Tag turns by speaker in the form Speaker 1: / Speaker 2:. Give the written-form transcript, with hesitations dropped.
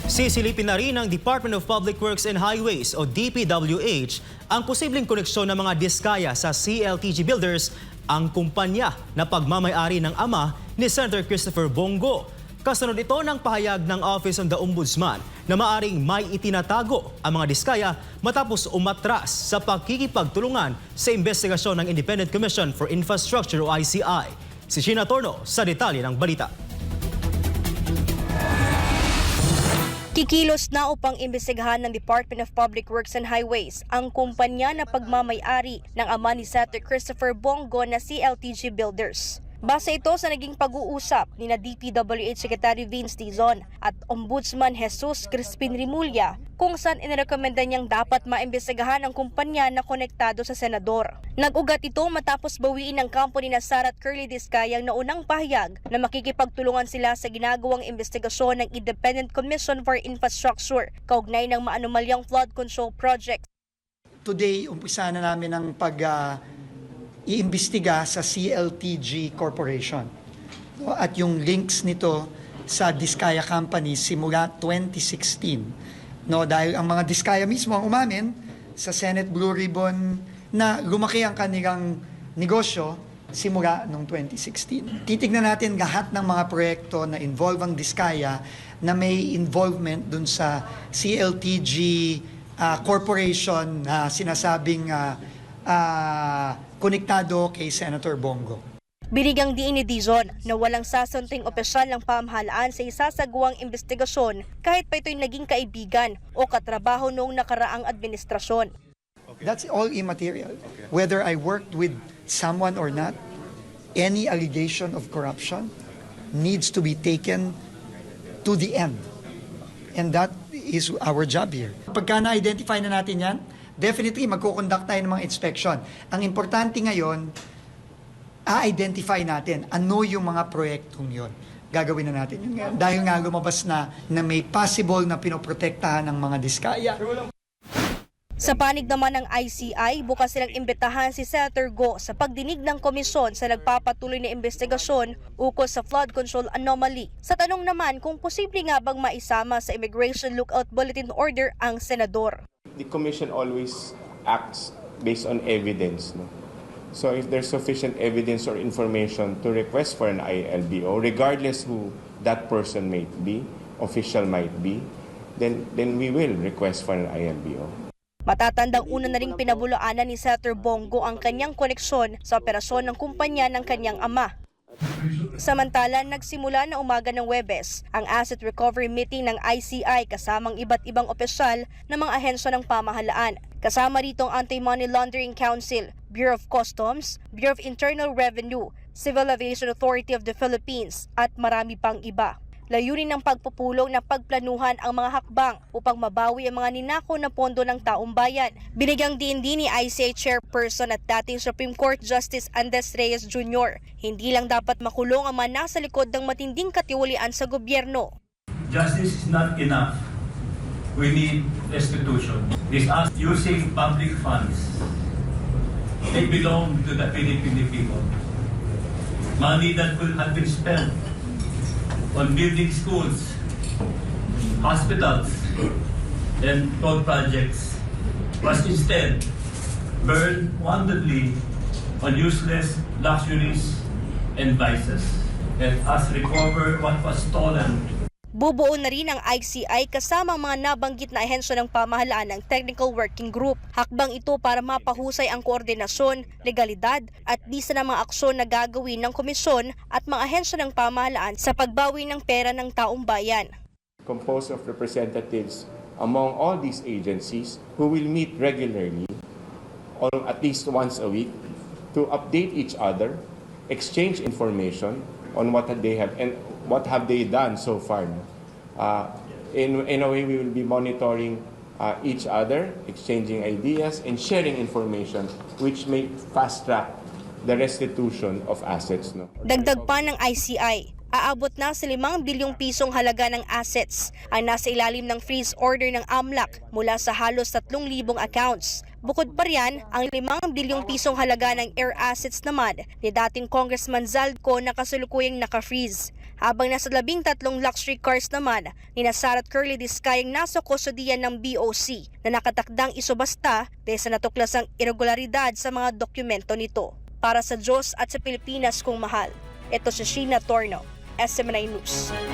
Speaker 1: Sisilipin na rin ng Department of Public Works and Highways o DPWH ang posibleng koneksyon ng mga diskaya sa CLTG Builders, ang kumpanya na pagmamay-ari ng ama ni Senator Christopher Bongo. Kasunod ito ng pahayag ng Office of the Ombudsman na maaring may itinatago ang mga diskaya matapos umatras sa pagkikipagtulungan sa investigasyon ng Independent Commission for Infrastructure o ICI. Si Sheena Torno sa detalye ng balita.
Speaker 2: Kikilos na upang imbestigahan ng Department of Public Works and Highways ang kumpanya na pagmamay-ari ng ama ni Senator Christopher Bongo na CLTG Builders. Base ito sa naging pag-uusap ni DPWH Secretary Vince Dizon at Ombudsman Jesus Crispin Rimulya kung saan inirekomenda niyang dapat maimbestigahan ang kumpanya na konektado sa senador. Nag-ugat ito matapos bawiin ng company na Sara at Curly Discayang naunang pahayag na makikipagtulungan sila sa ginagawang investigasyon ng Independent Commission for Infrastructure kaugnay ng maanumalyang flood control project.
Speaker 3: Today, umpisa na namin ang iimbestiga sa CLTG Corporation. At yung links nito sa Diskaya Company simula 2016. Dahil ang mga Diskaya mismo ang umamin sa Senate Blue Ribbon na lumaki ang kanilang negosyo simula noong 2016. Titignan natin lahat ng mga proyekto na involve ang Diskaya na may involvement dun sa CLTG Corporation na sinasabing konektado kay Senator Bongo.
Speaker 2: Binigyang diin ni Dizon na walang sasanting opisyal ng pamahalaan sa isasagawang investigasyon kahit pa ito'y naging kaibigan o katrabaho noong nakaraang administrasyon.
Speaker 3: That's all immaterial. Whether I worked with someone or not, any allegation of corruption needs to be taken to the end. And that is our job here. Pagka na-identify na natin yan, definitely magkukonduct tayo ng mga inspection. Ang importante ngayon, a-identify natin ano yung mga proyektong yon. Gagawin na natin yun. Dahil nga lumabas na may possible na pinoprotektahan ng mga diskaya.
Speaker 2: Sa panig naman ng ICI, bukas silang imbitahan si Senator Go sa pagdinig ng komisyon sa nagpapatuloy na investigasyon ukol sa flood control anomaly. Sa tanong naman kung posible nga bang maisama sa Immigration Lookout Bulletin Order ang senador.
Speaker 4: The Commission always acts based on evidence. No? So if there's sufficient evidence or information to request for an ILBO, regardless who that person might be, official might be, then we will request for an ILBO.
Speaker 2: Matatandang una na ring pinabulaanan ni Senator Bongo ang kanyang koneksyon sa operasyon ng kumpanya ng kanyang ama. Samantala, nagsimula na umaga ng Huwebes ang Asset Recovery Meeting ng ICI kasamang iba't ibang opisyal ng mga ahensya ng pamahalaan. Kasama rito ang Anti-Money Laundering Council, Bureau of Customs, Bureau of Internal Revenue, Civil Aviation Authority of the Philippines at marami pang iba. Layunin ng pagpupulong na pagplanuhan ang mga hakbang upang mabawi ang mga ninakaw na pondo ng taong bayan. Binigyang diin din ni ICI Chairperson at dating Supreme Court Justice Andres Reyes Jr. Hindi lang dapat makulong ang mga nasa likod ng matinding katiwalian sa gobyerno.
Speaker 5: Justice is not enough. We need restitution. This us using public funds. They belong to the Filipino people. Money that could have been spent on building schools, hospitals, and road projects was instead burned wantonly on useless luxuries and vices. Let us recover what was stolen.
Speaker 2: Bubuo na rin ang ICI kasama ang mga nabanggit na ahensya ng pamahalaan ng Technical Working Group. Hakbang ito para mapahusay ang koordinasyon, legalidad at lista ng mga aksyon na gagawin ng komisyon at mga ahensya ng pamahalaan sa pagbawi ng pera ng taong bayan.
Speaker 4: Composed of representatives among all these agencies who will meet regularly, or at least once a week, to update each other, exchange information on what they have and what have they done so far. In a way, we will be monitoring each other, exchanging ideas, and sharing information which may fast-track the restitution of assets.
Speaker 2: Dagdag pa ng ICI, aabot na sa 5 bilyong pisong halaga ng assets ang nasa ilalim ng freeze order ng AMLAC mula sa halos 3,000 accounts. Bukod pa riyan, ang 5 bilyong pisong halaga ng air assets naman ni dating Congressman Zalco na kasalukuyang naka-freeze. Habang nasa 13 luxury cars naman ni Sara at Curly Discayang nasa kustodiyan ng BOC na nakatakdang isubasta dahil sa natuklasang irregularidad sa mga dokumento nito. Para sa Diyos at sa Pilipinas kong mahal, ito si Sheena Torno, SMNI News.